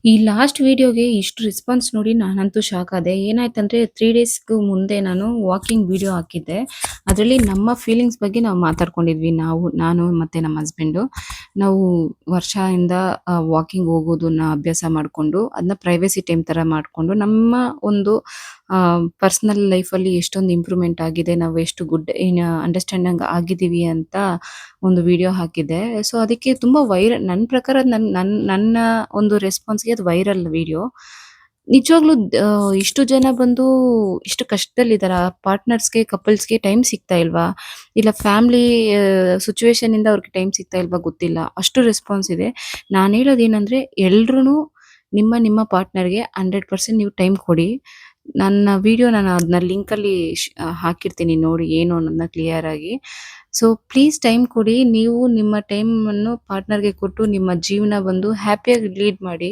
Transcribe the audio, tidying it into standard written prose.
ಈ ಲಾಸ್ಟ್ ವಿಡಿಯೋಗೆ ಇಷ್ಟು ರೆಸ್ಪಾನ್ಸ್ ನೋಡಿ ನಾನಂತೂ ಶಾಕ್ ಆದೆ. ಏನಾಯ್ತಂದ್ರೆ 3 ಡೇಸ್‌ಗೂ ಮುಂದೆ ನಾನು ವಾಕಿಂಗ್ ವಿಡಿಯೋ ಹಾಕಿದ್ದೆ. ಅದರಲ್ಲಿ ನಮ್ಮ ಫೀಲಿಂಗ್ಸ್ ಬಗ್ಗೆ ನಾವು ಮಾತಾಡ್ಕೊಂಡಿದ್ವಿ ನಾನು ಮತ್ತೆ ನಮ್ಮ ಹಸ್ಬೆಂಡು. ನಾವು ವರ್ಷದಿಂದ ವಾಕಿಂಗ್ ಹೋಗೋದನ್ನ ಅಭ್ಯಾಸ ಮಾಡ್ಕೊಂಡು, ಅದನ್ನ ಪ್ರೈವಸಿ ಟೈಮ್ ತರ ಮಾಡ್ಕೊಂಡು, ನಮ್ಮ ಒಂದು ಪರ್ಸನಲ್ ಲೈಫಲ್ಲಿ ಎಷ್ಟೊಂದು ಇಂಪ್ರೂವ್‌ಮೆಂಟ್ ಆಗಿದೆ, ನಾವು ಎಷ್ಟು ಗುಡ್ ಇನ್ ಅಂಡರ್‌ಸ್ಟ್ಯಾಂಡಿಂಗ್ ಆಗಿದ್ದೀವಿ ಅಂತ ಒಂದು ವಿಡಿಯೋ ಹಾಕಿದ್ದೆ. ಸೊ ಅದಕ್ಕೆ ತುಂಬಾ ನನ್ನ ಪ್ರಕಾರ ನನ್ನ ಒಂದು ರೆಸ್ಪಾನ್ಸ್‌ಗೆ ಅದು ವೈರಲ್ ವಿಡಿಯೋ. ನಿಜವಾಗ್ಲೂ ಇಷ್ಟು ಜನ ಬಂದು ಇಷ್ಟು ಕಷ್ಟದಲ್ಲಿದ್ದಾರ? ಪಾರ್ಟ್ನರ್ಸ್‌ಗೆ, ಕಪಲ್ಸ್‌ಗೆ ಟೈಮ್ ಸಿಗ್ತಾ ಇಲ್ವಾ? ಇಲ್ಲ ಫ್ಯಾಮಿಲಿ ಸಿಚುಯೇಷನ್ ಇಂದ ಅವ್ರಿಗೆ ಟೈಮ್ ಸಿಗ್ತಾ ಇಲ್ವಾ ಗೊತ್ತಿಲ್ಲ. ಅಷ್ಟು ರೆಸ್ಪಾನ್ಸ್ ಇದೆ. ನಾನು ಹೇಳೋದೇನಂದ್ರೆ ಎಲ್ರೂನು ನಿಮ್ಮ ಪಾರ್ಟ್ನರ್‌ಗೆ 100% ನೀವು ಟೈಮ್ ಕೊಡಿ. ನನ್ನ ವಿಡಿಯೋ ನಾನು ಅದನ್ನ ಲಿಂಕಲ್ಲಿ ಹಾಕಿರ್ತೀನಿ ನೋಡಿ ಏನು ಅನ್ನೋದನ್ನ ಕ್ಲಿಯರ್ ಆಗಿ. ಸೊ ಪ್ಲೀಸ್ ಟೈಮ್ ಕೊಡಿ. ನೀವು ನಿಮ್ಮ ಟೈಮನ್ನು ಪಾರ್ಟ್ನರ್‌ಗೆ ಕೊಟ್ಟು ನಿಮ್ಮ ಜೀವನ ಬಂದು ಹ್ಯಾಪಿಯಾಗಿ ಲೀಡ್ ಮಾಡಿ.